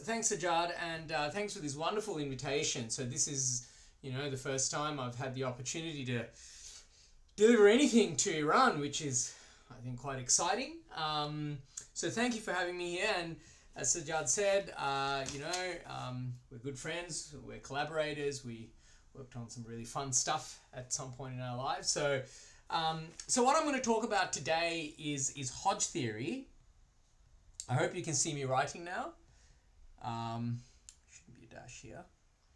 thanks, Sajad, and thanks for this wonderful invitation. So this is, the first time I've had the opportunity to deliver anything to Iran, which is, I think, quite exciting. So thank you for having me here. And as Sajad said, we're good friends, we're collaborators, we worked on some really fun stuff at some point in our lives. So what I'm going to talk about today is Hodge theory. I hope you can see me writing now. Shouldn't be a dash here.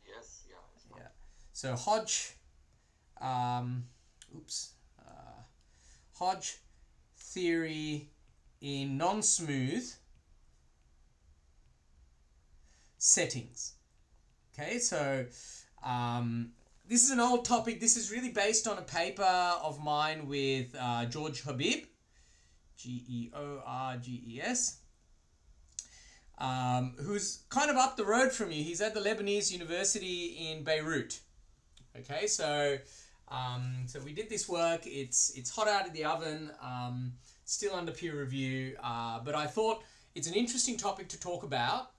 Yes, yeah. Yeah. So Hodge, Hodge theory in non-smooth settings. Okay, so this is an old topic. This is really based on a paper of mine with George Habib, Georges. Who's kind of up the road from you. He's at the Lebanese University in Beirut. Okay, so we did this work. It's hot out of the oven, still under peer review, but I thought it's an interesting topic to talk about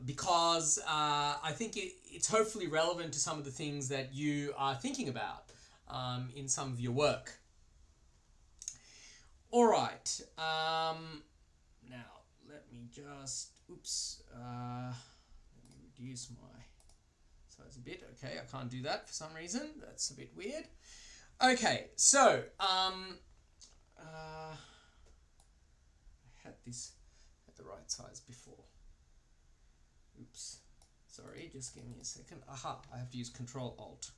because I think it's hopefully relevant to some of the things that you are thinking about in some of your work. All right. Now, let me just, let me reduce my size a bit. Okay, I can't do that for some reason. That's a bit weird. Okay, so, I had this at the right size before. Oops, sorry, just give me a second. Aha, I have to use Control-Alt.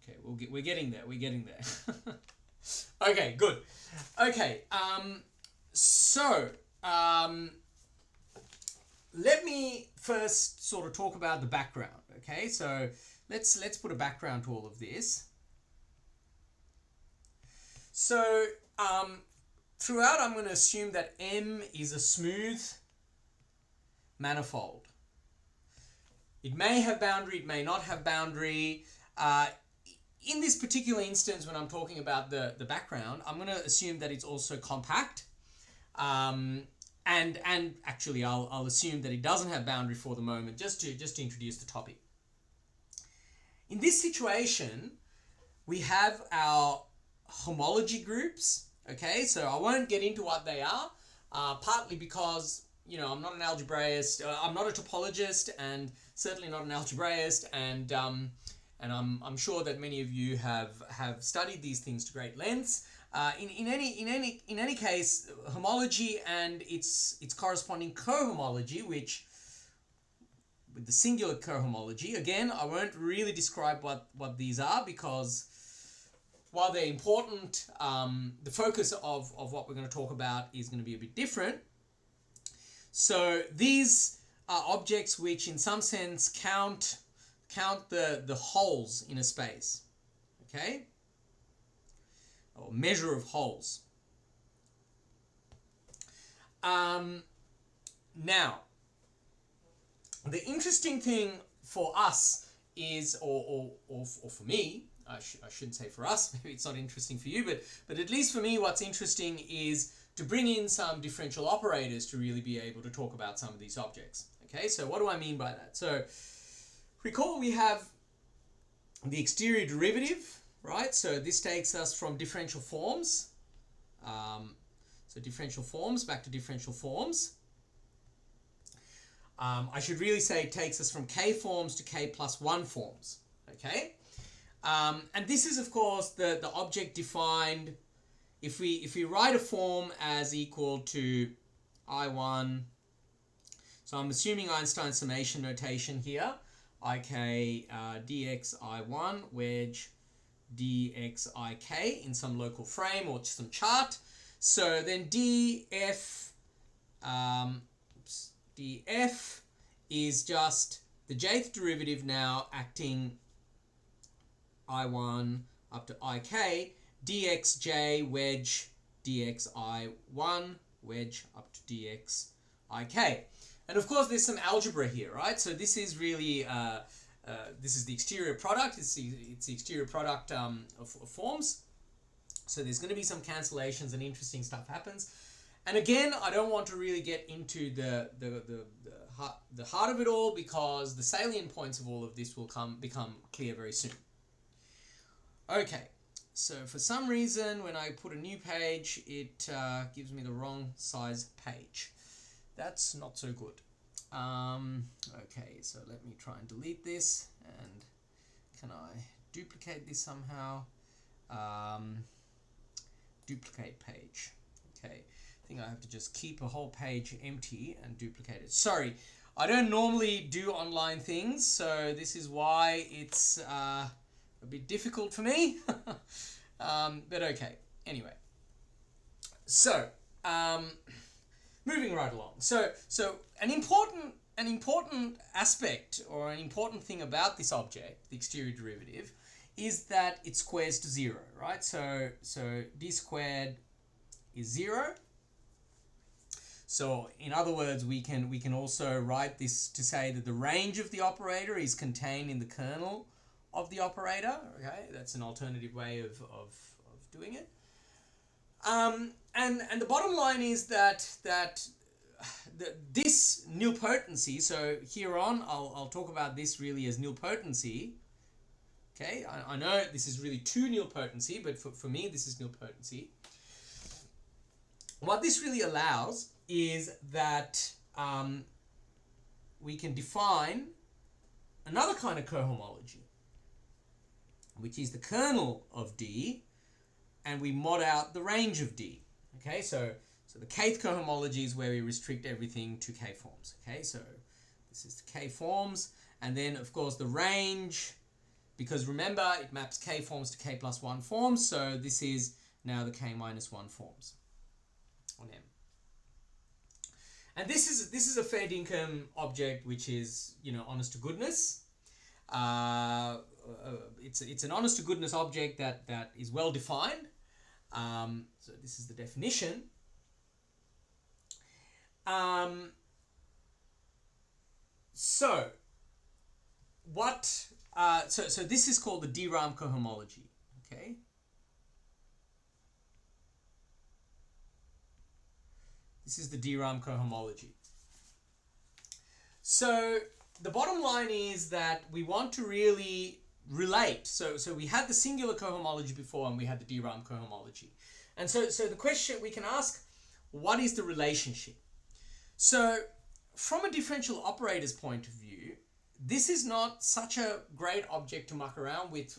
Okay, we're getting there, Okay, good. Okay, let me first sort of talk about the background. Okay, so let's put a background to all of this. So throughout, I'm going to assume that M is a smooth manifold. It may have boundary, it may not have boundary. In this particular instance, when I'm talking about the background, I'm going to assume that it's also compact. And actually, I'll assume that it doesn't have boundary for the moment, just to introduce the topic. In this situation, we have our homology groups. Okay, so I won't get into what they are, partly because, I'm not an algebraist, I'm not a topologist, and certainly not an algebraist, and I'm sure that many of you have studied these things to great lengths. In any case, homology and its corresponding cohomology, which with the singular cohomology, again, I won't really describe what these are because while they're important, the focus of what we're going to talk about is going to be a bit different. So these are objects which in some sense count the holes in a space, okay? Or measure of holes. Now, the interesting thing for us is, or for me, I shouldn't say for us, maybe it's not interesting for you, but at least for me, what's interesting is to bring in some differential operators to really be able to talk about some of these objects. Okay, so what do I mean by that? So recall we have the exterior derivative, right? So this takes us from differential forms. So differential forms, back to differential forms. I should really say it takes us from k forms to k plus 1 forms, okay? And this is, of course, the object defined. If we write a form as equal to I1, so I'm assuming Einstein summation notation here, ik dx I1 wedge dx ik in some local frame or some chart. So then df is just the jth derivative now acting I1 up to ik, dxj wedge dxi1 wedge up to dxik. And of course there's some algebra here, right? So this is really, this is the exterior product, it's the exterior product of forms. So there's going to be some cancellations and interesting stuff happens. And again, I don't want to really get into the heart of it all, because the salient points of all of this will become clear very soon. Okay, so for some reason, when I put a new page, it gives me the wrong size page. That's not so good. Okay, so let me try and delete this, and can I duplicate this somehow? Duplicate page. Okay, I think I have to just keep a whole page empty and duplicate it. Sorry, I don't normally do online things, so this is why it's a bit difficult for me. But okay, anyway. So, moving right along. So an important aspect, or an important thing about this object, the exterior derivative, is that it squares to 0, right? So d squared is 0. So in other words, we can also write this to say that the range of the operator is contained in the kernel of the operator. Okay, that's an alternative way of doing it. And the bottom line is that this nilpotency, so here on I'll talk about this really as nilpotency. Okay, I know this is really 2 nilpotency, but for me this is nilpotency. What this really allows is that we can define another kind of cohomology, which is the kernel of D, and we mod out the range of D. Okay, so the kth cohomology is where we restrict everything to K forms. Okay, so this is the K forms, and then of course the range, because remember it maps K forms to K plus 1 forms, so this is now the K minus 1 forms on M. And this is a fair dinkum object, which is, you know, honest to goodness. It's an honest to goodness object that is well defined. So this is the definition. So this is called the DRAM cohomology. Okay. This is the DRAM cohomology. So the bottom line is that we want to really relate. So we had the singular cohomology before, and we had the DRAM cohomology. And so the question we can ask, what is the relationship? So from a differential operator's point of view, this is not such a great object to muck around with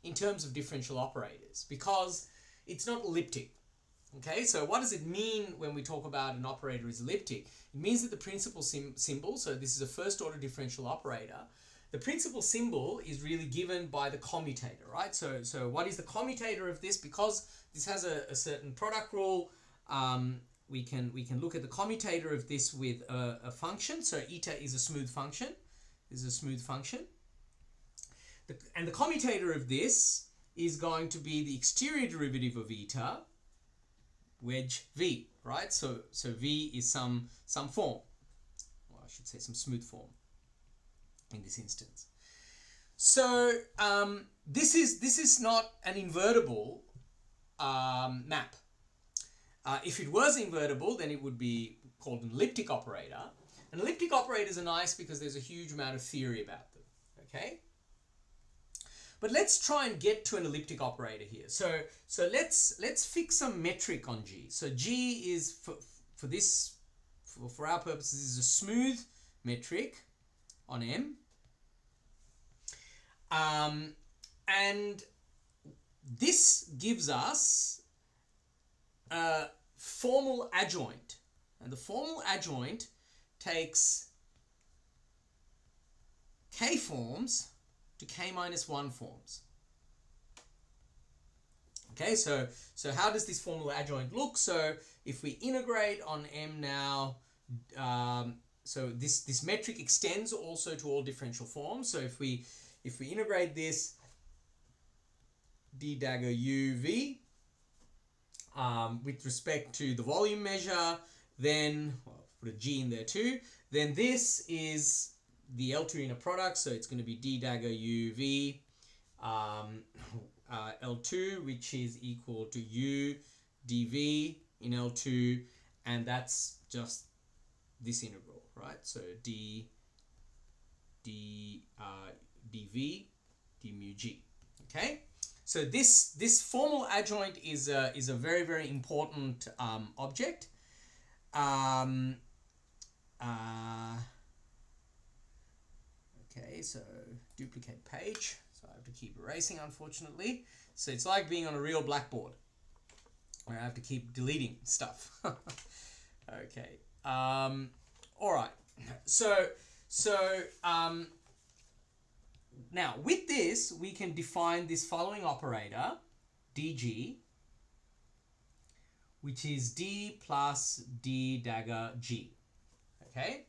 in terms of differential operators, because it's not elliptic. Okay, so what does it mean when we talk about an operator is elliptic? It means that the principal symbol, so this is a first order differential operator, the principal symbol is really given by the commutator, right? So what is the commutator of this? Because this has a certain product rule, we can look at the commutator of this with a function. So eta is a smooth function. This is a smooth function. And the commutator of this is going to be the exterior derivative of eta, wedge v, right? So v is some form, or I should say some smooth form in this instance. So this is not an invertible map. If it was invertible, then it would be called an elliptic operator. And elliptic operators are nice because there's a huge amount of theory about them. Okay. But let's try and get to an elliptic operator here. So let's fix some metric on G. So G is for our purposes is a smooth metric on M. And this gives us a formal adjoint. And the formal adjoint takes K forms to K minus 1 forms. Okay, so how does this formal adjoint look? So if we integrate on M now, so this metric extends also to all differential forms. So if we integrate this d dagger u v with respect to the volume measure, then put a g in there too. Then this is the L2 inner product, so it's going to be d dagger u v L2, which is equal to u dv in L2, and that's just this integral, right? So dv d mu g. Okay, so this formal adjoint is a very, very important object. Okay, so duplicate page. So I have to keep erasing, unfortunately. So it's like being on a real blackboard where I have to keep deleting stuff. Okay. All right. So now with this, we can define this following operator, dg, which is d plus d dagger g. Okay.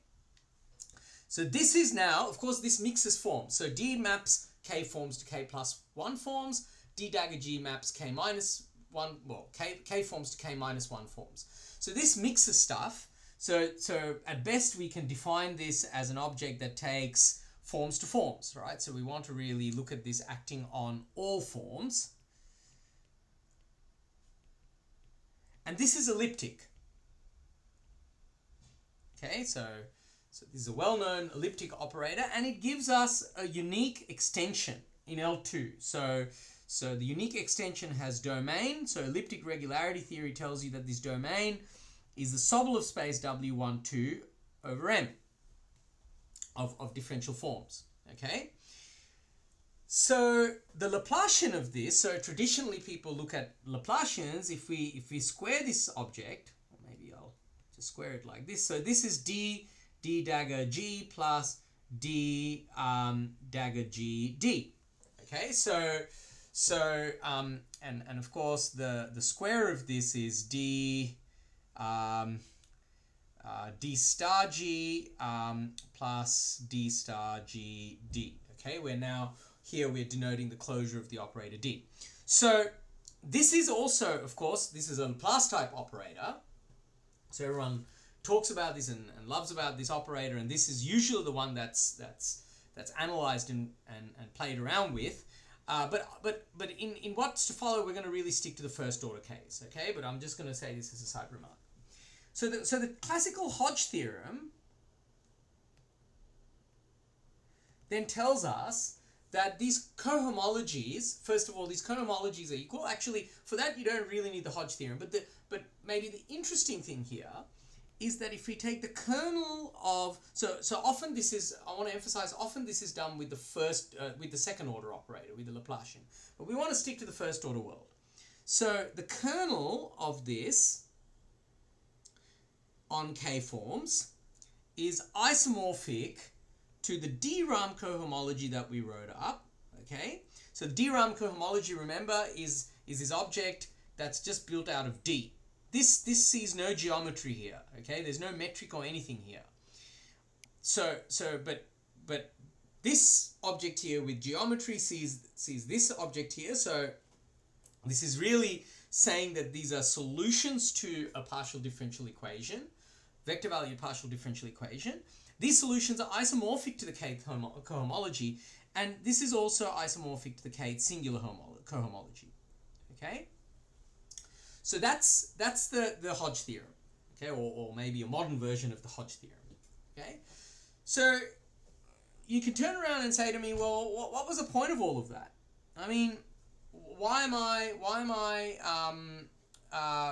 So this is now, of course, this mixes forms. So d maps k forms to k plus 1 forms. D dagger g maps k minus 1, well, k forms to k minus 1 forms. So this mixes stuff. So at best we can define this as an object that takes forms to forms, right? So we want to really look at this acting on all forms. And this is elliptic. Okay, so this is a well-known elliptic operator, and it gives us a unique extension in L2. So the unique extension has domain. So elliptic regularity theory tells you that this domain is the Sobolev space W12 over M of differential forms. Okay. So the Laplacian of this, so traditionally people look at Laplacians. If we square this object, or maybe I'll just square it like this. So this is d dagger g plus d dagger g d. Okay, and of course the square of this is d d star g plus d star g d. Okay, we're denoting the closure of the operator d. So this is also, of course, this is a Laplace type operator. So everyone talks about this and loves about this operator, and this is usually the one that's analyzed and played around with. But in what's to follow, we're going to really stick to the first order case. Okay, but I'm just going to say this as a side remark. So the classical Hodge theorem then tells us that these cohomologies, first of all, these cohomologies are equal. Actually, for that you don't really need the Hodge theorem, but maybe the interesting thing here is that if we take the kernel of, so often this is, I want to emphasize, often this is done with the second order operator, with the Laplacian, but we want to stick to the first order world. So the kernel of this on K forms is isomorphic to the DRAM cohomology that we wrote up. Okay, so the DRAM cohomology, remember, is this object that's just built out of D. This sees no geometry here. Okay, there's no metric or anything here. But this object here with geometry sees this object here. So this is really saying that these are solutions to a partial differential equation, vector valued partial differential equation. These solutions are isomorphic to the kth cohomology, and this is also isomorphic to the kth singular cohomology. Okay, so that's the Hodge theorem. Okay, or maybe a modern version of the Hodge theorem. Okay, so you can turn around and say to me, well, what was the point of all of that? I mean, why am I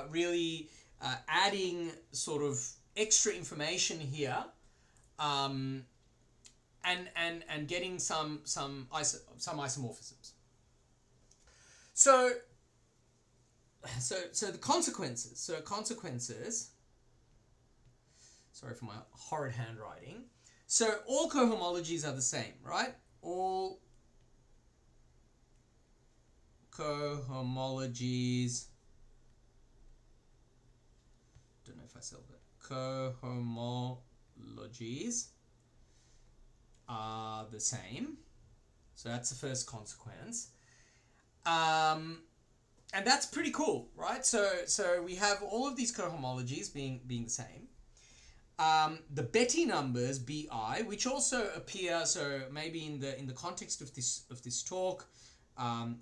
really adding sort of extra information here, and getting some isomorphisms? So the consequences. So consequences. Sorry for my horrid handwriting. So all cohomologies are the same, right? All cohomologies. Don't know if I spelled it. Cohomologies are the same. So that's the first consequence. And that's pretty cool, right? So we have all of these cohomologies being the same. The Betti numbers Bi, which also appear, so maybe in the context of this talk,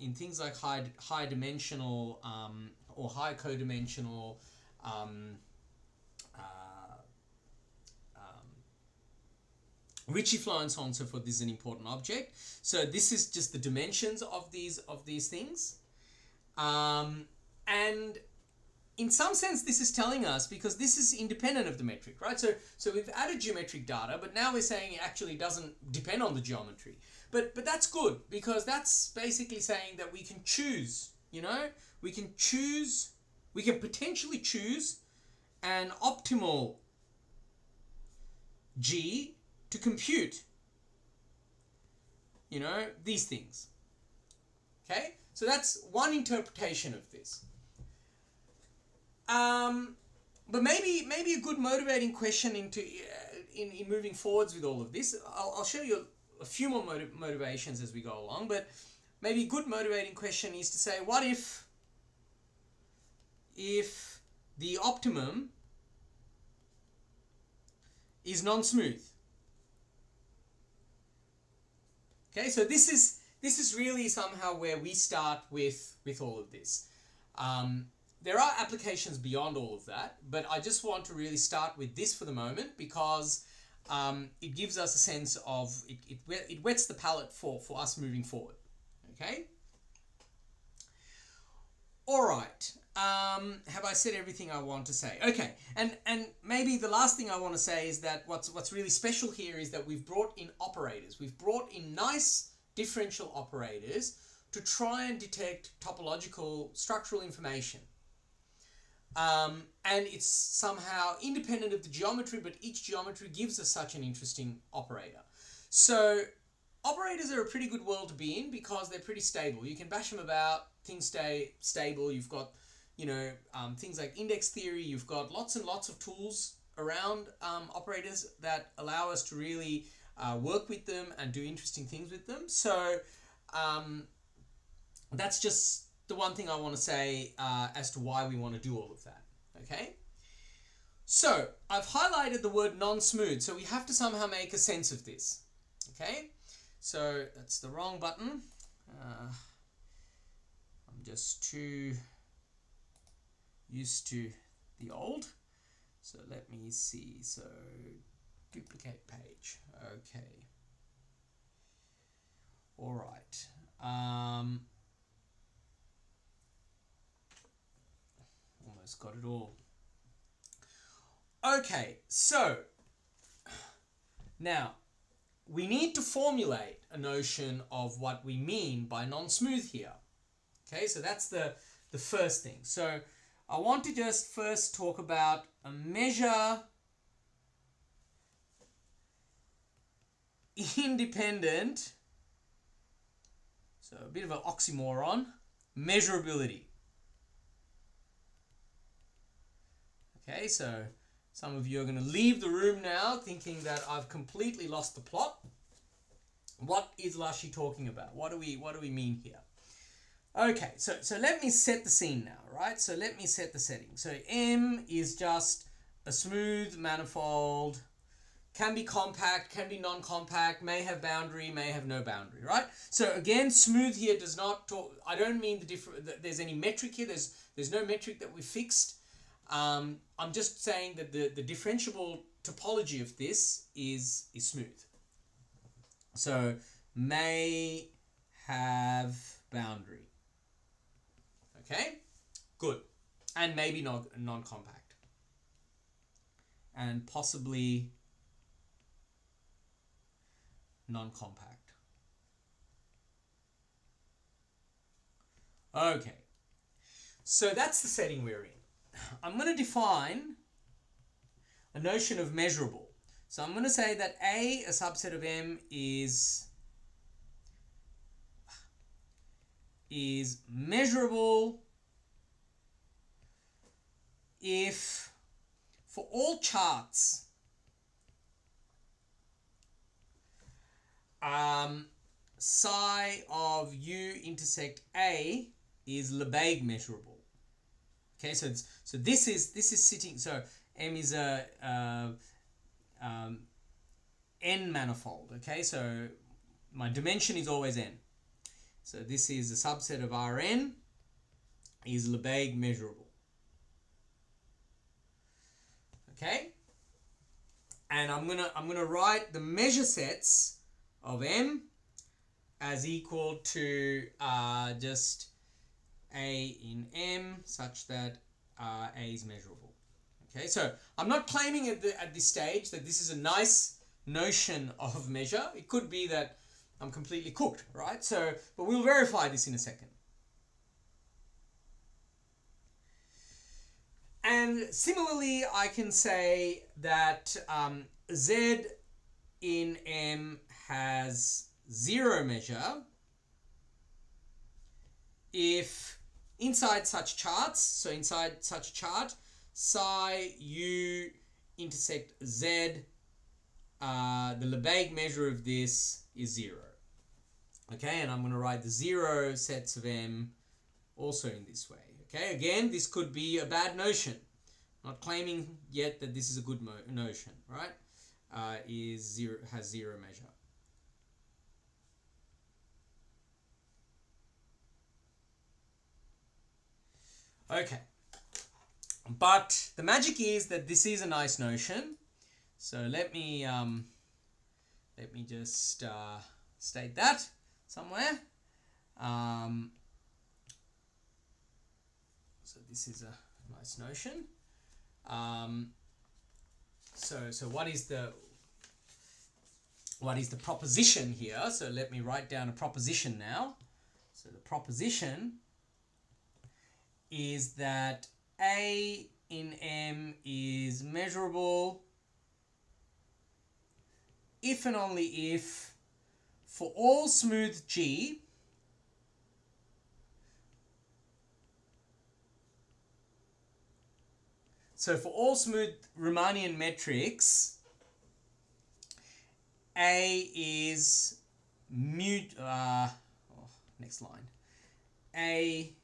in things like high dimensional or high codimensional Ricci flow and so on and so forth. This is an important object. So this is just the dimensions of these things. And in some sense, this is telling us, because this is independent of the metric, right? So we've added geometric data, but now we're saying it actually doesn't depend on the geometry. But that's good, because that's basically saying that we can choose, we can potentially choose an optimal G to compute, these things. Okay? So that's one interpretation of this. But maybe a good motivating question in moving forwards with all of this. I'll show you a few more motivations as we go along, but maybe a good motivating question is to say, what if the optimum is non-smooth? Okay, so this is really somehow where we start with all of this. There are applications beyond all of that, but I just want to really start with this for the moment, because it gives us a sense of, it whets the palate for us moving forward. Okay? All right. Have I said everything I want to say? Okay. And maybe the last thing I want to say is that what's really special here is that we've brought in operators. We've brought in nice differential operators to try and detect topological structural information. And it's somehow independent of the geometry, but each geometry gives us such an interesting operator. So operators are a pretty good world to be in, because they're pretty stable. You can bash them about, things stay stable. You've got, things like index theory. You've got lots and lots of tools around operators that allow us to really work with them and do interesting things with them. So that's just the one thing I want to say as to why we want to do all of that. Okay? So I've highlighted the word non-smooth, so we have to somehow make a sense of this. Okay? So that's the wrong button. I'm just too used to the old. So let me see. So duplicate page. Okay. All right. Almost got it all. Okay, so now we need to formulate a notion of what we mean by non-smooth here. Okay, so that's the first thing. So I want to just first talk about a measure independent, so a bit of an oxymoron, measurability. Okay, so some of you are going to leave the room now thinking that I've completely lost the plot. What is Lashi talking about? What do we mean here? Okay, so let me set the scene now, right? So let me set the setting. So M is just a smooth manifold, can be compact, can be non-compact, may have boundary, may have no boundary, right? So again, smooth here does not talk, I don't mean there's any metric here, there's no metric that we fixed. I'm just saying that the differentiable topology of this is smooth. So may have boundary. Okay, good. And maybe not non-compact. And possibly non-compact. Okay, so that's the setting we're in. I'm going to define a notion of measurable. So I'm going to say that A subset of M, is measurable if for all charts psi of U intersect A is Lebesgue measurable. Okay, so this is sitting. So M is a n manifold. Okay, so my dimension is always n. So this is a subset of Rn is Lebesgue measurable. Okay, and I'm gonna write the measure sets of M as equal to just A in M such that A is measurable. Okay, so I'm not claiming at this stage that this is a nice notion of measure. It could be that I'm completely cooked, right? So, but we'll verify this in a second. And similarly, I can say that Z in M has zero measure if inside such charts, so inside such a chart, psi u intersect Z, the Lebesgue measure of this is 0. Okay, and I'm going to write the 0 sets of M also in this way. Okay, again, this could be a bad notion. Not claiming yet that this is a good notion, right? Has 0 measure. Okay, but the magic is that this is a nice notion. So let me just state that somewhere. So this is a nice notion. So what is the proposition here? So let me write down a proposition now. So the proposition is that A in M is measurable if and only if for all smooth G so for all smooth Riemannian metrics, A is mu next line. A,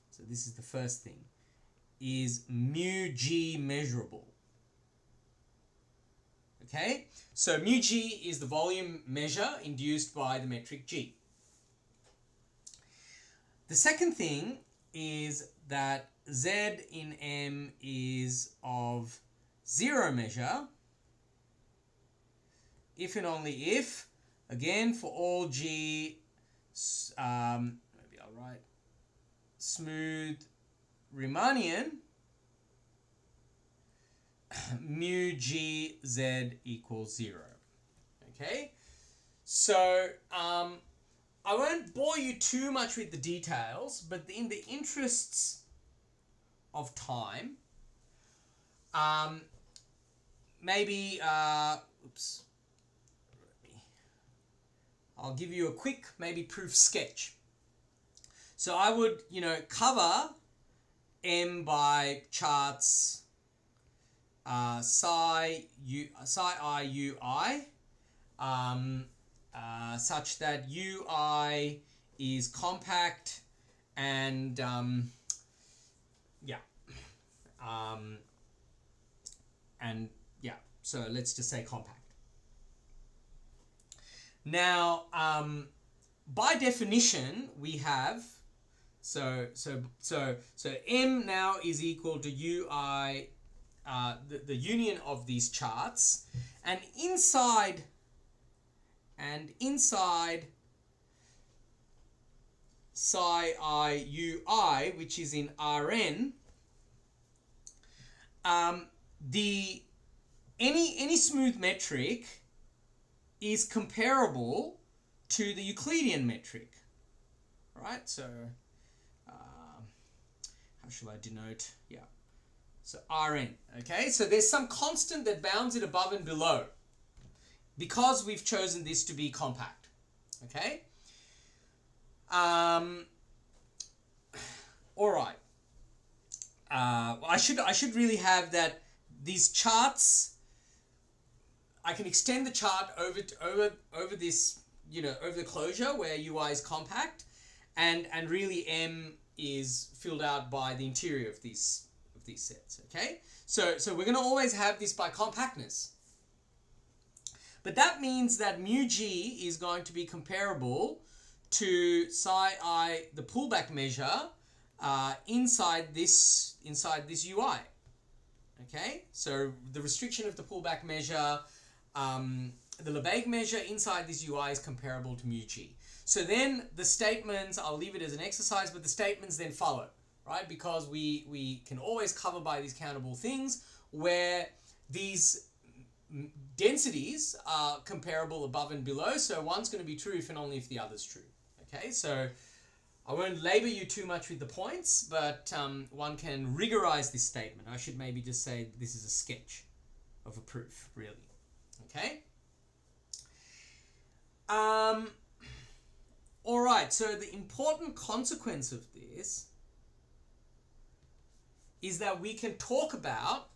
so this is the first thing, is mu G measurable. Okay, so mu G is the volume measure induced by the metric G. The second thing is that Z in M is of 0 measure if and only if, again, for all G, maybe I'll write smooth Riemannian, mu G Z equals 0. Okay, so I won't bore you too much with the details, but in the interests of time, maybe I'll give you a quick maybe proof sketch. So I would, cover M by charts psi I ui, such that ui is compact and so let's just say compact. Now, by definition, we have so M now is equal to ui, the union of these charts, and inside psi I ui, which is in Rn, any smooth metric is comparable to the Euclidean metric, right? So how shall I denote? Yeah, so Rn. Okay, so there's some constant that bounds it above and below because we've chosen this to be compact. Okay. All right. I should really have that these charts. I can extend the chart over this, over the closure where UI is compact, and really M is filled out by the interior of these sets. Okay, so we're going to always have this by compactness, but that means that mu G is going to be comparable to psi I, the pullback measure, inside this UI. Okay, so the restriction of the pullback measure, the Lebesgue measure inside this UI is comparable to mu-g. So then the statements, I'll leave it as an exercise, but the statements then follow, right? Because we can always cover by these countable things where these densities are comparable above and below. So one's going to be true if and only if the other's true. Okay, so I won't labor you too much with the points, but one can rigorize this statement. I should maybe just say this is a sketch of a proof, really. Okay. All right, so the important consequence of this is that we can talk about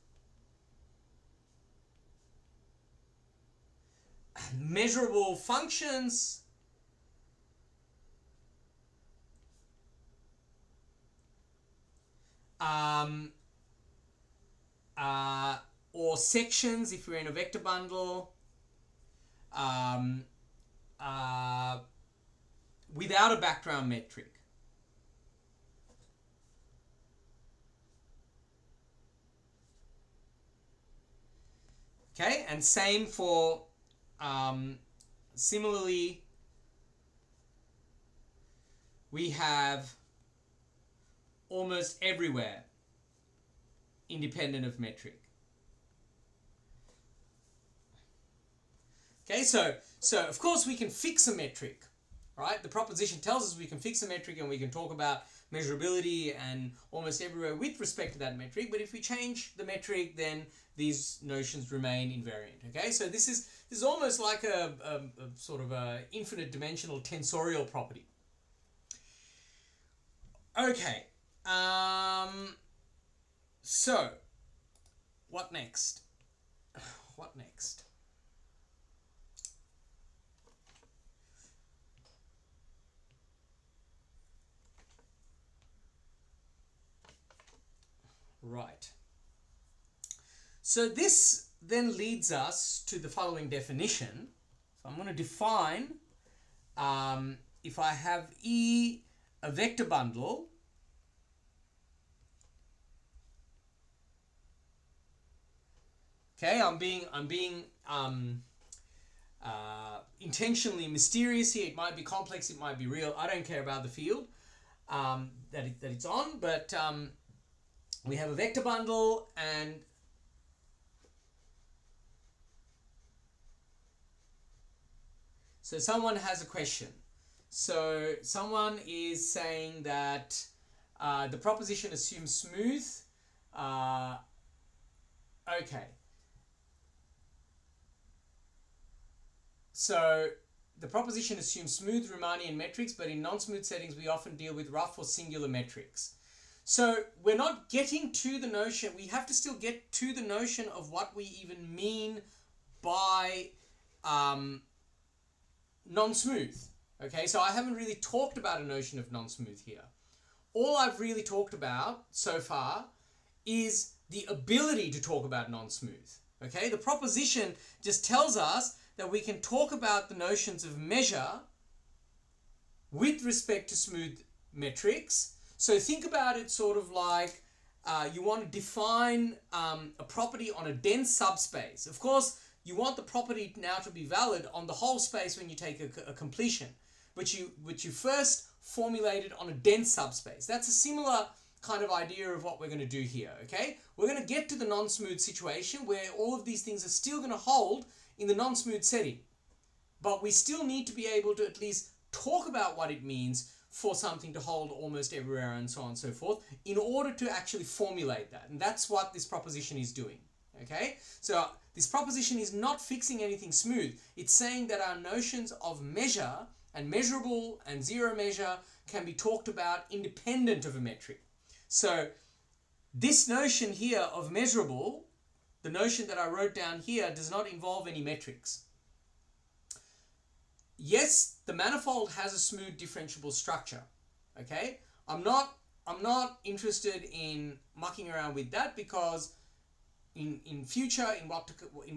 measurable functions or sections if we're in a vector bundle without a background metric. Okay, and same for similarly we have almost everywhere independent of metric. Okay, so of course we can fix a metric, right? The proposition tells us we can fix a metric and we can talk about measurability and almost everywhere with respect to that metric, but if we change the metric, then these notions remain invariant. Okay, so this is almost like a sort of a infinite dimensional tensorial property. Okay, so what next? What next? Right. So this then leads us to the following definition. So I'm going to define, if I have E a vector bundle, okay, I'm being intentionally mysterious here. It might be complex, it might be real. I don't care about the field that it's on, but we have a vector bundle, and so someone has a question. So someone is saying that the proposition assumes smooth. Okay. So the proposition assumes smooth Riemannian metrics, but in non-smooth settings we often deal with rough or singular metrics. So we're not getting to the notion, we have to still get to the notion of what we even mean by non-smooth. Okay, so I haven't really talked about a notion of non-smooth here. All I've really talked about so far is the ability to talk about non-smooth. Okay, the proposition just tells us that we can talk about the notions of measure with respect to smooth metrics. So think about it sort of like you want to define a property on a dense subspace. Of course, you want the property now to be valid on the whole space when you take a completion, which you first formulated on a dense subspace. That's a similar kind of idea of what we're going to do here, okay? We're going to get to the non-smooth situation where all of these things are still going to hold in the non-smooth setting. But we still need to be able to at least talk about what it means for something to hold almost everywhere and so on and so forth in order to actually formulate that. And that's what this proposition is doing, okay? So this proposition is not fixing anything smooth. It's saying that our notions of measure and measurable and zero measure can be talked about independent of a metric. So this notion here of measurable, the notion that I wrote down here, does not involve any metrics. Yes, the manifold has a smooth differentiable structure. Okay, I'm not interested in mucking around with that, because in future, in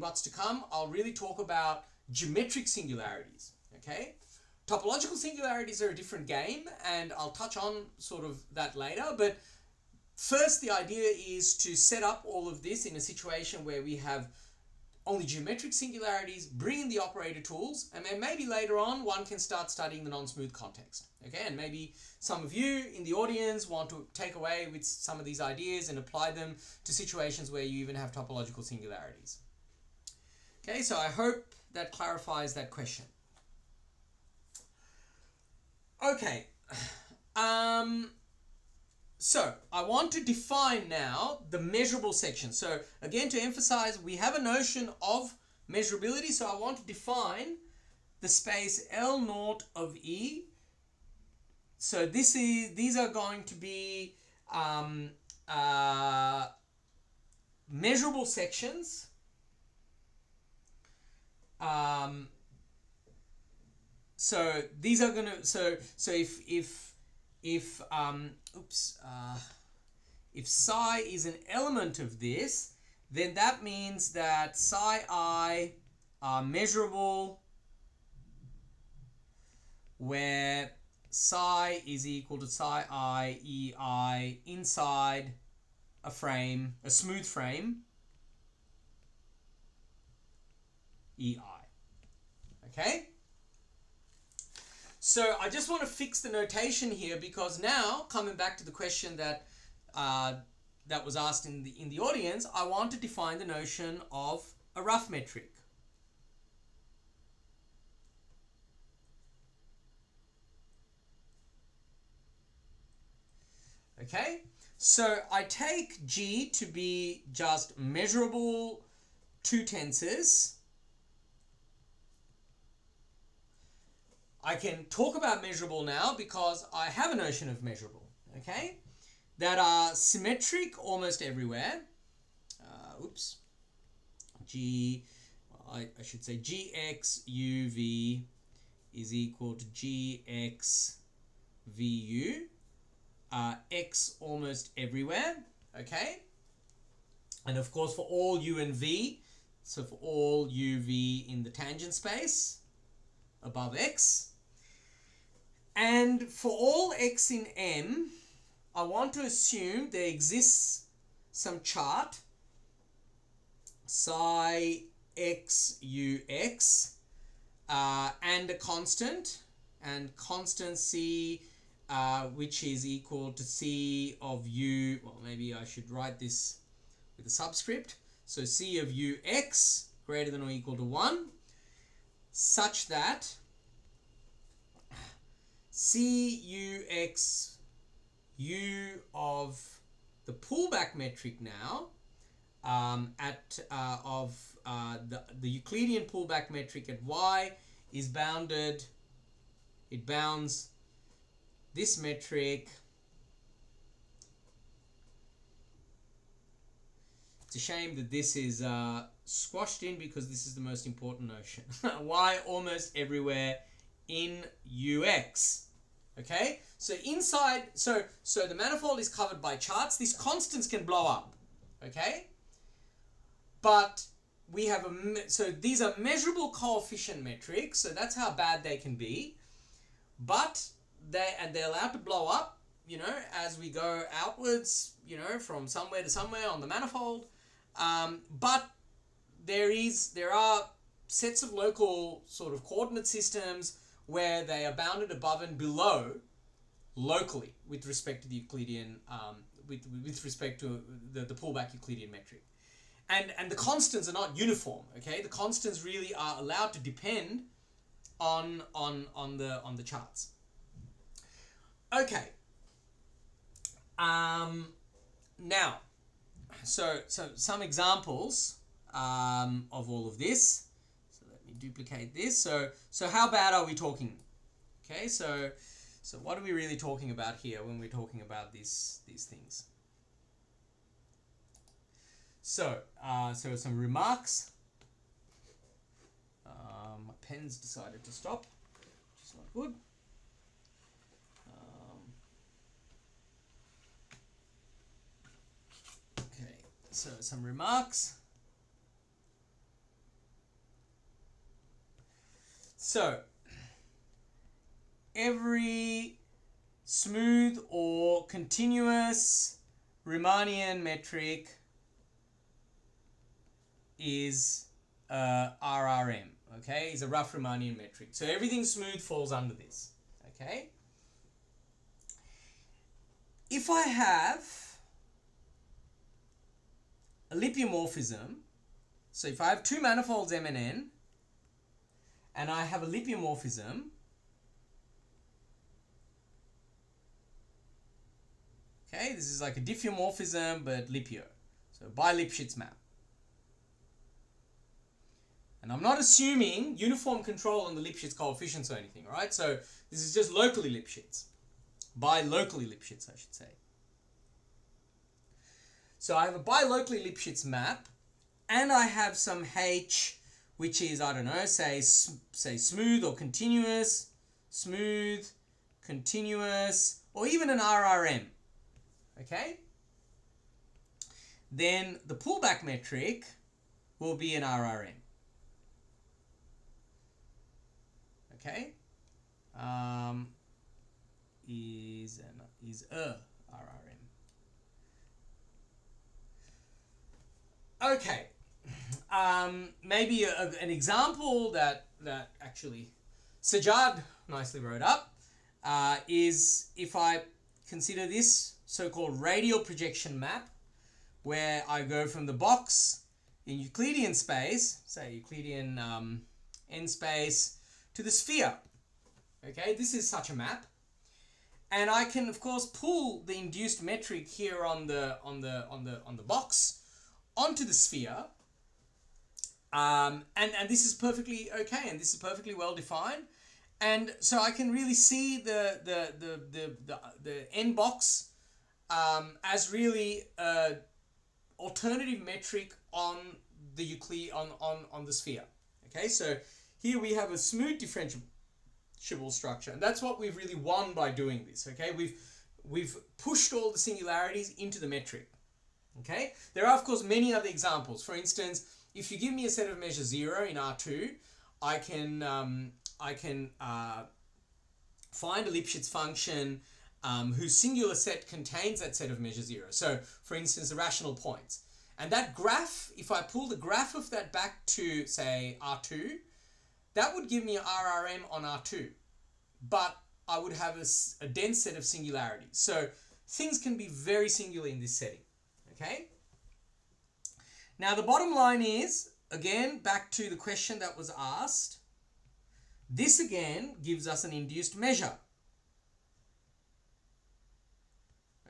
what's to come, I'll really talk about geometric singularities. Okay, topological singularities are a different game, and I'll touch on sort of that later. But first, the idea is to set up all of this in a situation where we have only geometric singularities, bring in the operator tools, and then maybe later on one can start studying the non-smooth context. Okay, and maybe some of you in the audience want to take away with some of these ideas and apply them to situations where you even have topological singularities. Okay, so I hope that clarifies that question. Okay, so I want to define now the measurable section. So again, to emphasize, we have a notion of measurability. So I want to define the space L0 of E. So these are going to be measurable sections. So these are gonna if psi is an element of this, then that means that psi I are measurable where psi is equal to psi I EI inside a frame, a smooth frame, EI. Okay? So I just want to fix the notation here, because now, coming back to the question that that was asked in the audience, I want to define the notion of a rough metric. Okay, so I take G to be just measurable two tensors. I can talk about measurable now because I have a notion of measurable, okay, that are symmetric almost everywhere. I should say Gx uv is equal to Gx vu, x almost everywhere, okay, and of course for all u and v, so for all uv in the tangent space above x. And for all x in M, I want to assume there exists some chart psi x ux and a constant, and constant c which is equal to c of u. Well, maybe I should write this with a subscript. So c of ux greater than or equal to 1, such that CUX U of the pullback metric now the Euclidean pullback metric at Y is bounded, it bounds this metric. It's a shame that this is squashed in, because this is the most important notion. Y almost everywhere in UX. Okay, so inside, so the manifold is covered by charts. These constants can blow up, okay, but we have so these are measurable coefficient metrics, so that's how bad they can be, but they're allowed to blow up, you know, as we go outwards, you know, from somewhere to somewhere on the manifold, but there are sets of local sort of coordinate systems where they are bounded above and below locally with respect to the Euclidean, with respect to the pullback Euclidean metric. And the constants are not uniform, okay? The constants really are allowed to depend on the charts. Okay. Now, so some examples of all of this. Duplicate this. So how bad are we talking? Okay, so what are we really talking about here when we're talking about these things? So some remarks. My pen's decided to stop, which is not good. Okay, so some remarks. So, every smooth or continuous Riemannian metric is RRM, okay, is a rough Riemannian metric. So everything smooth falls under this, okay? If I have a Lippiomorphism, so if I have two manifolds M and N, and I have a Lippiomorphism, okay, this is like a diffeomorphism but Lippio, so bi-Lipschitz map. And I'm not assuming uniform control on the Lipschitz coefficients or anything, right? So this is just locally Lipschitz. Bi-locally Lipschitz, I should say. So I have a bi-locally Lipschitz map, and I have some H, which is, I don't know, say smooth or continuous, smooth, continuous, or even an RRM, okay? Then the pullback metric will be an RRM. Okay, is a RRM. Okay, maybe an example that actually Sajjad nicely wrote up is if I consider this so-called radial projection map, where I go from the box in Euclidean space, say Euclidean n space, to the sphere. Okay, this is such a map, and I can of course pull the induced metric here on the box onto the sphere, and this is perfectly okay, and this is perfectly well defined, and so I can really see the n box as really a alternative metric on the on the sphere. Okay, so here we have a smooth differentiable structure, and that's what we've really won by doing this. Okay, we've pushed all the singularities into the metric. Okay, there are of course many other examples. For instance, if you give me a set of measure 0 in R2, I can find a Lipschitz function whose singular set contains that set of measure 0. So, for instance, the rational points, and that graph, if I pull the graph of that back to say R2, that would give me an RRM on R2, but I would have a dense set of singularities. So things can be very singular in this setting, okay? Now the bottom line is, again, back to the question that was asked, this again gives us an induced measure.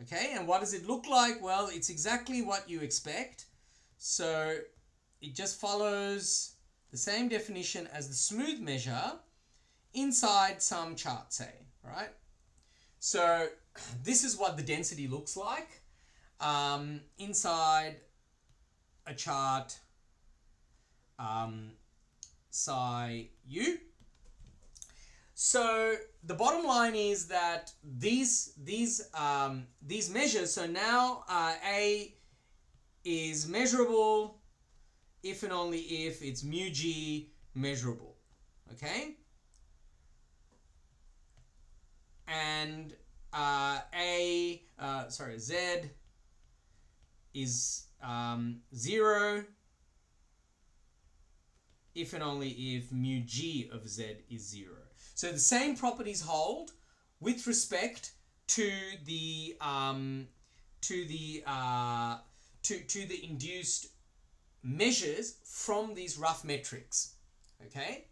Okay, and what does it look like? Well, it's exactly what you expect. So it just follows the same definition as the smooth measure inside some chart, say, right? So this is what the density looks like inside a chart psi u. So the bottom line is that these measures, so now A is measurable if and only if it's mu g measurable, okay? And Z is 0 if and only if mu g of Z is 0. So the same properties hold with respect to the induced measures from these rough metrics. Okay?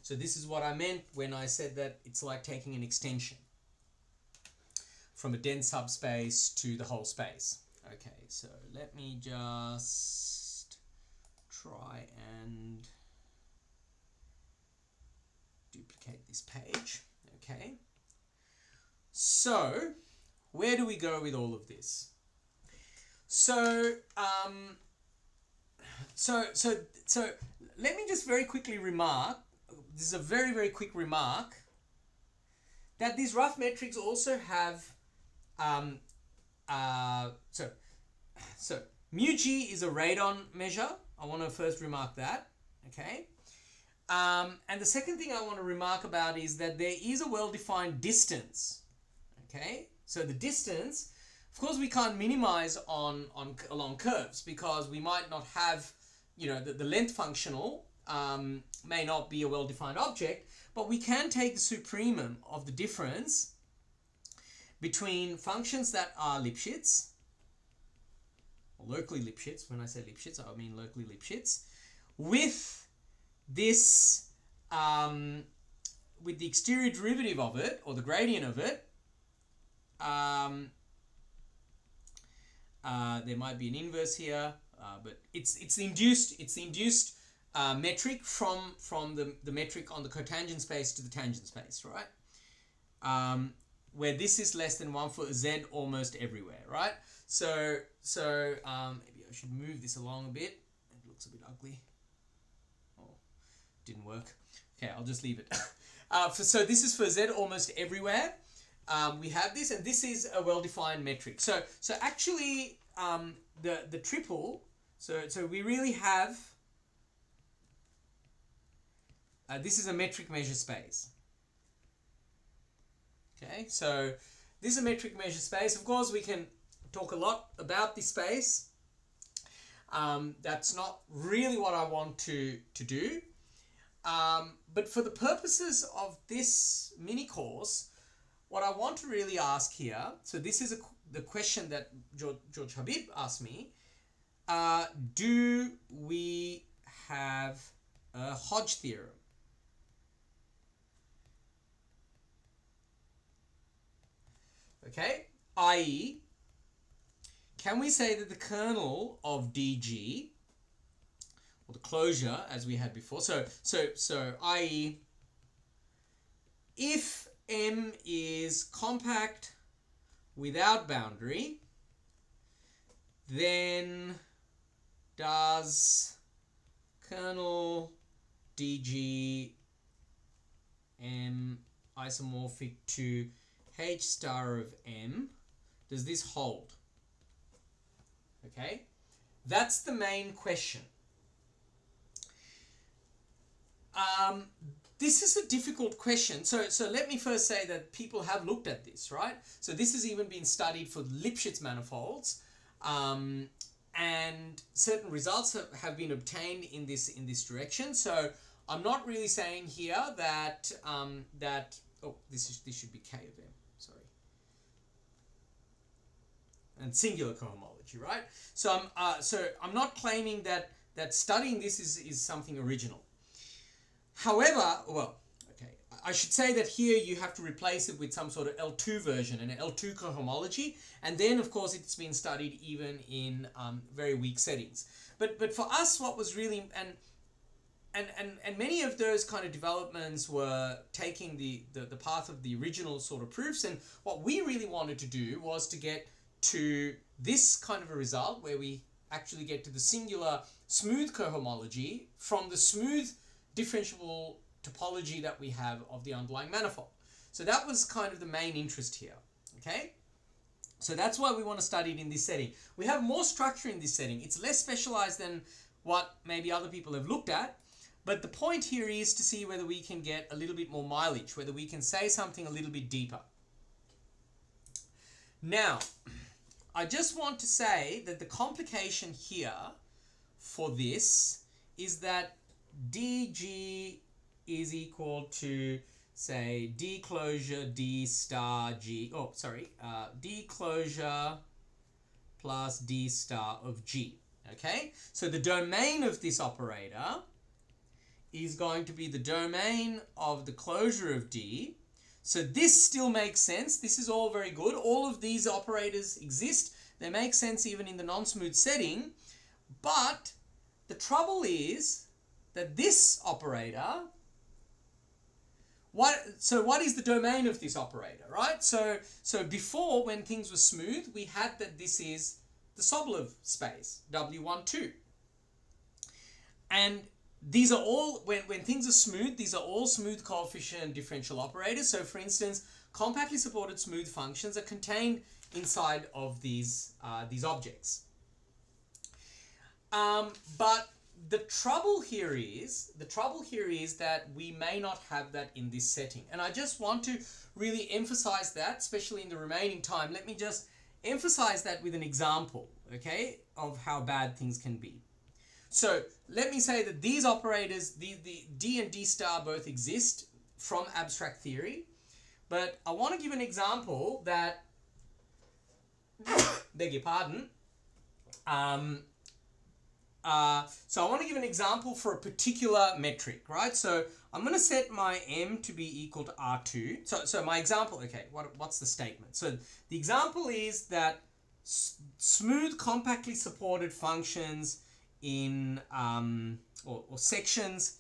So this is what I meant when I said that it's like taking an extension from a dense subspace to the whole space. Okay, so let me just try and duplicate this page. Okay. So where do we go with all of this? So let me just very quickly remark, this is a very, very quick remark, that these rough metrics also have, so mu g is a radon measure. I want to first remark that, okay? And the second thing I want to remark about is that there is a well-defined distance, okay? So the distance Of course, we can't minimize along curves because we might not have, the length functional may not be a well-defined object, but we can take the supremum of the difference between functions that are Lipschitz, or locally Lipschitz. When I say Lipschitz, I mean locally Lipschitz, with this, with the exterior derivative of it, or the gradient of it. There might be an inverse here, but it's the induced metric from the metric on the cotangent space to the tangent space, right? Where this is less than 1 for z almost everywhere, right? So maybe I should move this along a bit. It looks a bit ugly. Oh, didn't work. Okay, I'll just leave it. So this is for z almost everywhere. We have this, and this is a well-defined metric. So actually, the triple. So we really have. This is a metric measure space. Okay, so this is a metric measure space. Of course, we can talk a lot about this space. That's not really what I want to do. But for the purposes of this mini course, what I want to really ask here, so this is the question that George Habib asked me, do we have a Hodge theorem? Okay, i.e., can we say that the kernel of dg, or the closure as we had before, so i.e., if M is compact without boundary, then does kernel dg M isomorphic to H star of M, does this hold? Okay, that's the main question. This is a difficult question. So let me first say that people have looked at this, right? So this has even been studied for Lipschitz manifolds, and certain results have been obtained in this direction. So I'm not really saying here that this should be K of M, sorry, and singular cohomology, right? So I'm not claiming that studying this is something original. However, I should say that here you have to replace it with some sort of L2 version, an L2 cohomology, and then of course it's been studied even in very weak settings. But for us, what was really and many of those kind of developments were taking the path of the original sort of proofs, and what we really wanted to do was to get to this kind of a result where we actually get to the singular smooth cohomology from the smooth differentiable topology that we have of the underlying manifold. So that was kind of the main interest here, okay? So that's why we want to study it in this setting. We have more structure in this setting. It's less specialized than what maybe other people have looked at, but the point here is to see whether we can get a little bit more mileage, whether we can say something a little bit deeper. Now, I just want to say that the complication here for this is that dg is equal to, say, d closure d star g, d closure plus d star of g, okay? So the domain of this operator is going to be the domain of the closure of d. So this still makes sense. This is all very good. All of these operators exist. They make sense even in the non-smooth setting, but the trouble is that this operator, what is the domain of this operator, right? So before, when things were smooth, we had that this is the Sobolev space, W12. And these are all, when things are smooth, these are all smooth coefficient differential operators. So for instance, compactly supported smooth functions are contained inside of these objects. But the trouble here is that we may not have that in this setting. And I just want to really emphasize that, especially in the remaining time. Let me just emphasize that with an example, okay, of how bad things can be. So let me say that these operators, the D and D star both exist from abstract theory, but I want to give an example that, beg your pardon, so I want to give an example for a particular metric, right? So I'm going to set my m to be equal to R2. So my example, okay, what's the statement? So the example is that smooth, compactly supported functions in, or sections,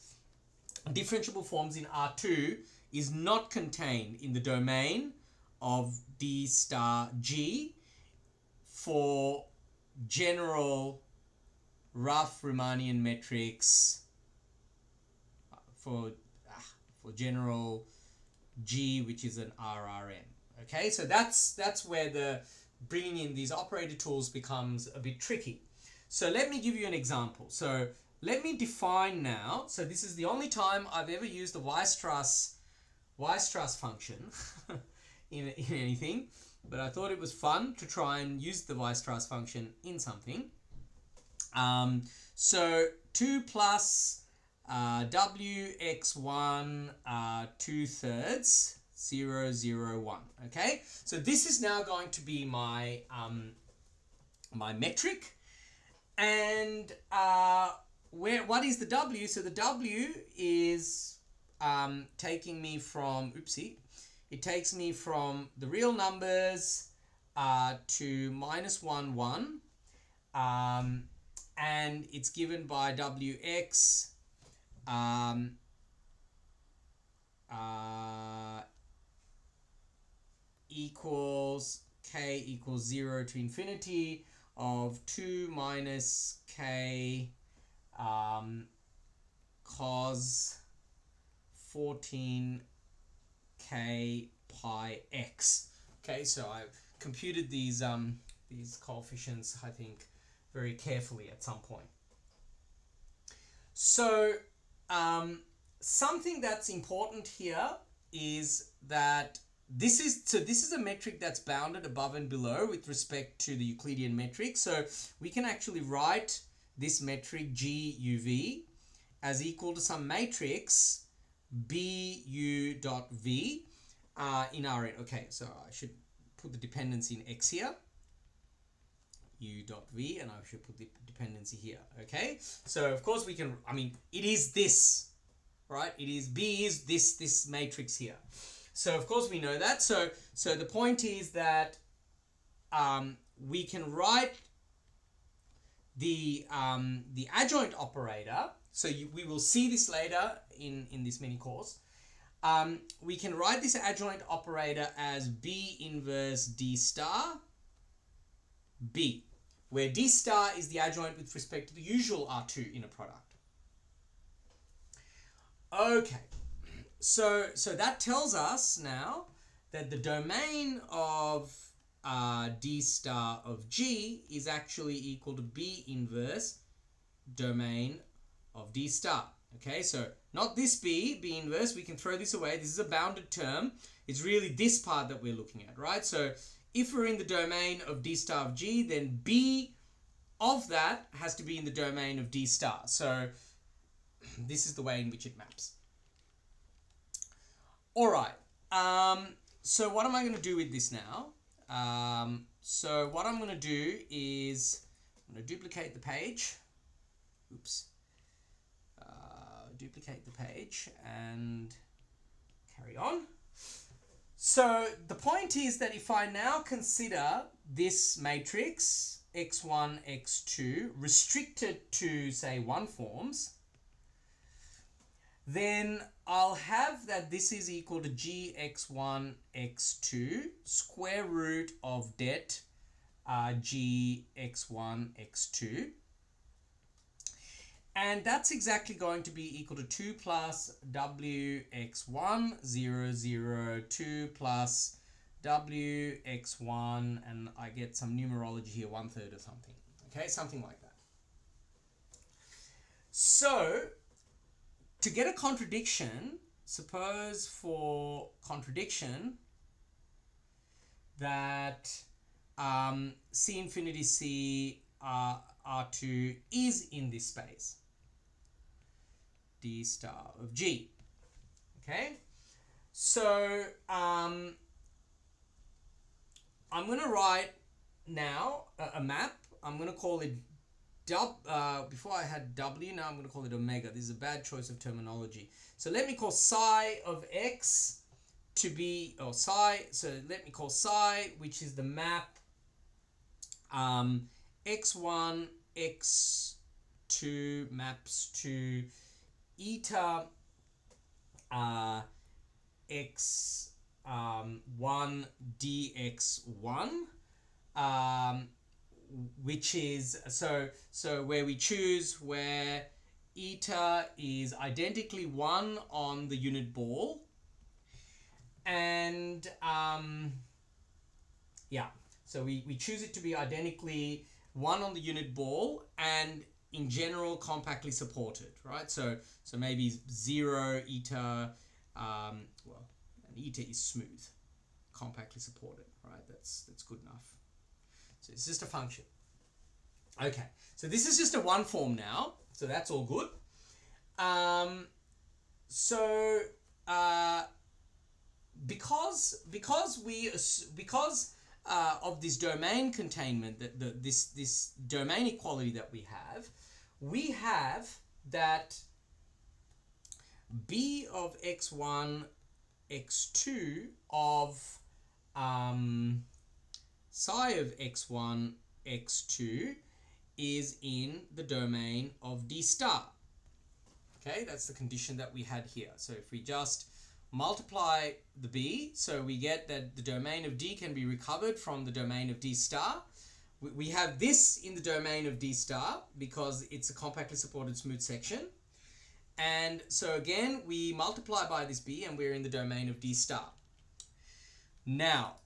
differentiable forms in R2 is not contained in the domain of D star G for general rough Riemannian metrics for general G, which is an RRM. Okay, so that's where the bringing in these operator tools becomes a bit tricky. So let me give you an example. So let me define now. So this is the only time I've ever used the Weierstrass function in anything, but I thought it was fun to try and use the Weierstrass function in something. So 2 plus wx1 2/3 0 0 1. Okay, so this is now going to be my my metric, and what is the w? So the w is taking me from it takes me from the real numbers to -1 1. And it's given by wx equals k equals 0 to infinity of 2 minus k cos 14 k pi x. Okay, so I've computed these coefficients, I think, very carefully at some point. So something that's important here is that this is a metric that's bounded above and below with respect to the Euclidean metric. So we can actually write this metric GUV as equal to some matrix BU dot V in Rn. Okay, so I should put the dependency in X here. U dot V, and I should put the dependency here. Okay, so of course we can, I mean, it is this, right? It is B is this matrix here. So of course we know that. So the point is that we can write the adjoint operator. So we will see this later in this mini course. We can write this adjoint operator as B inverse D star B, where D star is the adjoint with respect to the usual R2 inner product. Okay, so that tells us now that the domain of D star of G is actually equal to B inverse domain of D star. Okay, so not this B inverse, we can throw this away. This is a bounded term. It's really this part that we're looking at, right? So if we're in the domain of D star of G, then B of that has to be in the domain of D star. So this is the way in which it maps. All right. So what am I going to do with this now? So what I'm going to do is I'm going to duplicate the page. Oops. Duplicate the page and carry on. So the point is that if I now consider this matrix x1, x2 restricted to, say, 1 forms, then I'll have that this is equal to gx1, x2 square root of det gx1, x2. And that's exactly going to be equal to 2 plus wx1, 0, 0, 2 plus wx1, and I get some numerology here, 1/3 or something. Okay, something like that. So, to get a contradiction, suppose for contradiction that C infinity C R2 is in this space, D star of G. Okay, so I'm going to write now a map. I'm going to call it before I had W, now I'm going to call it omega. This is a bad choice of terminology. So let me call psi of x to be, or psi, so let me call psi, which is the map x1, x2 maps to eta x1 dx1, which is so where we choose where eta is identically 1 on the unit ball, and yeah, so we choose it to be identically 1 on the unit ball and in general compactly supported, right? So maybe 0 eta, well, and eta is smooth, compactly supported, right? That's good enough. So it's just a function. Okay, so this is just a one form now, so that's all good. Because of this domain containment, that this domain equality that we have that b of x1 x2 of psi of x1 x2 is in the domain of d star. Okay, that's the condition that we had here. So if we just multiply the b, so we get that the domain of d can be recovered from the domain of d star. We have this in the domain of d star because it's a compactly supported smooth section. And so again, we multiply by this b and we're in the domain of d star. Now,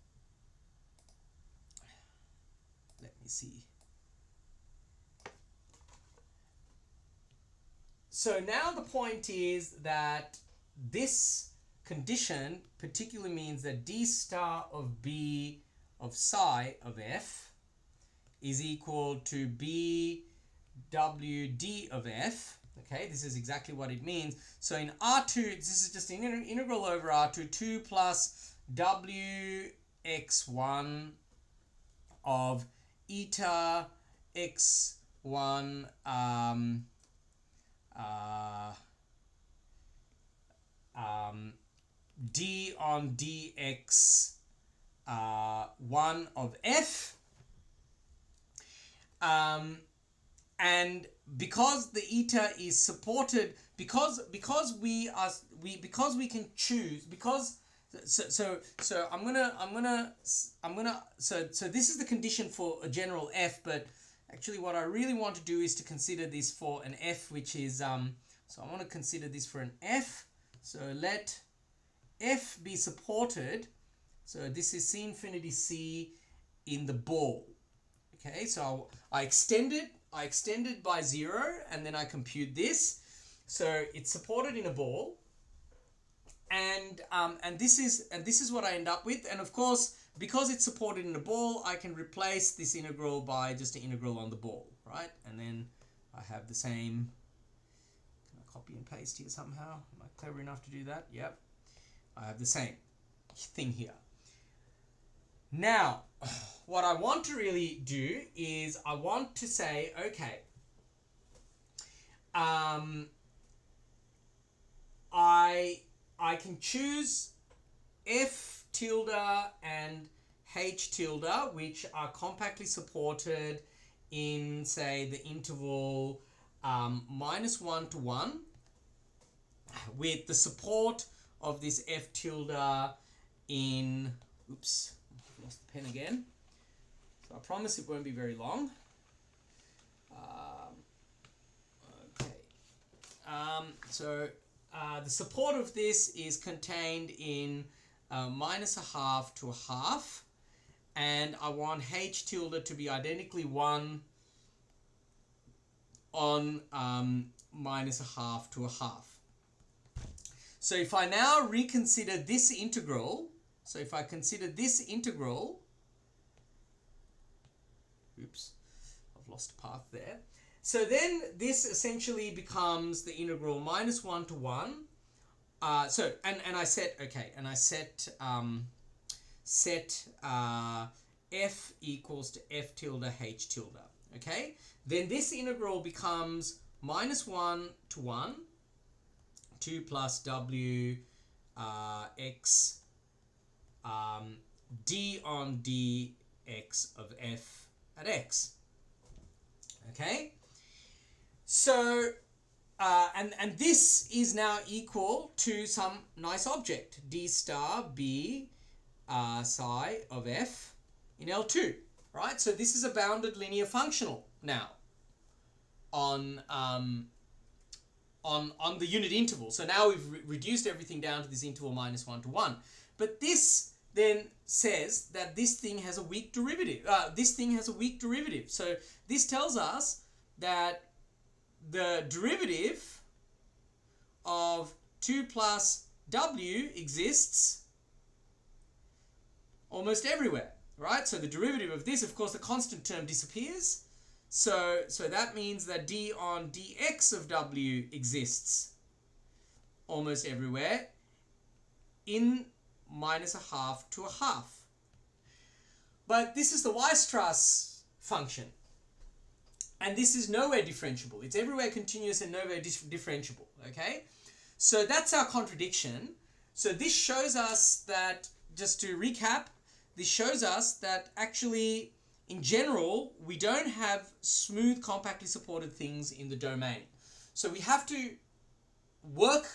let me see. So now the point is that this condition particularly means that d star of b of psi of f is equal to b w d of f. Okay, this is exactly what it means. So in R2, this is just an integral over R2, 2 plus wx1 of eta x1 d on dx 1 of f, and because the eta is supported, because we can choose, so this is the condition for a general f, but actually what I really want to do is to consider this for an f, which is so I want to consider this for an f. So let f be supported, so this is C infinity C in the ball. Okay, so I extended by 0 and then I compute this. So it's supported in a ball, and this is what I end up with. And of course, because it's supported in a ball, I can replace this integral by just an integral on the ball, right? And then I have the same. Can I copy and paste here somehow? Am I clever enough to do that? Yep. I have the same thing here. Now, what I want to really do is I want to say, okay, I can choose f tilde and h tilde, which are compactly supported in, say, the interval -1 to 1, with the support of this f tilde in, oops, I've lost the pen again. So I promise it won't be very long. Okay. The support of this is contained in -1/2 to 1/2, and I want h tilde to be identically 1 on -1/2 to 1/2. So if I now reconsider this integral, so if I consider this integral, Oops, I've lost a path there. So then this essentially becomes the integral minus 1 to 1. So I set, okay, and I set f equals to f tilde h tilde. Okay, then this integral becomes minus 1 to 1, 2 plus w x d on dx of f at x. Okay, so and this is now equal to some nice object, d star b psi of f in L2, right? So this is a bounded linear functional now on the unit interval. So now we've reduced everything down to this interval minus 1 to 1. But this then says that this thing has a weak derivative. So this tells us that the derivative of 2 plus w exists almost everywhere, right? So the derivative of this, of course, the constant term disappears. So that means that d on dx of w exists almost everywhere in minus a half to a half. But this is the Weierstrass function. And this is nowhere differentiable. It's everywhere continuous and nowhere differentiable, okay? So that's our contradiction. So this shows us that, just to recap, this shows us that actually, in general, we don't have smooth, compactly supported things in the domain. So we have to work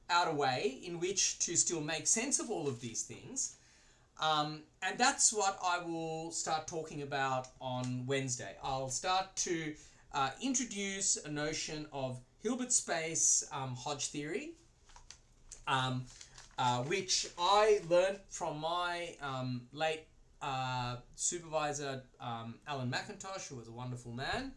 out a way in which to still make sense of all of these things. And that's what I will start talking about on Wednesday. I'll start to introduce a notion of Hilbert space Hodge theory, which I learned from my late supervisor, Alan McIntosh, who was a wonderful man,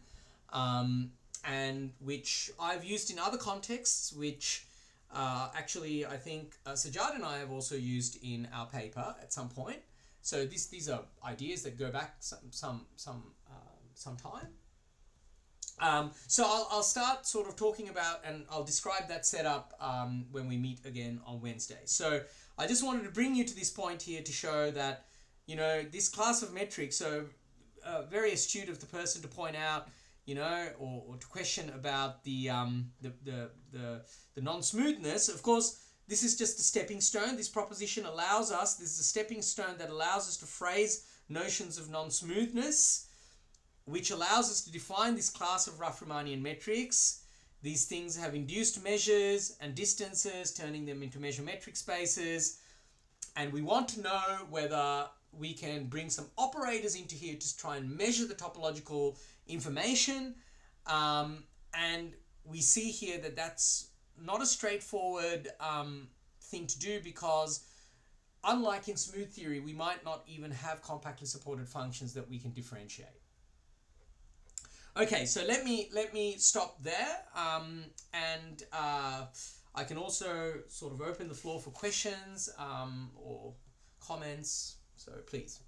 and which I've used in other contexts, which actually I think Sajjad and I have also used in our paper at some point. So these are ideas that go back some time. So I'll start sort of talking about, and I'll describe that setup when we meet again on Wednesday. So I just wanted to bring you to this point here to show that, you know, this class of metrics, so very astute of the person to point out, you know, or to question about the non-smoothness. Of course, this is just a stepping stone. This proposition allows us, this is a stepping stone that allows us to phrase notions of non-smoothness, which allows us to define this class of rough Riemannian metrics. These things have induced measures and distances, turning them into measure-metric spaces. And we want to know whether we can bring some operators into here to try and measure the topological information. And we see here that that's not a straightforward thing to do, because unlike in smooth theory, we might not even have compactly supported functions that we can differentiate. Okay, so let me stop there, and I can also sort of open the floor for questions or comments, so please.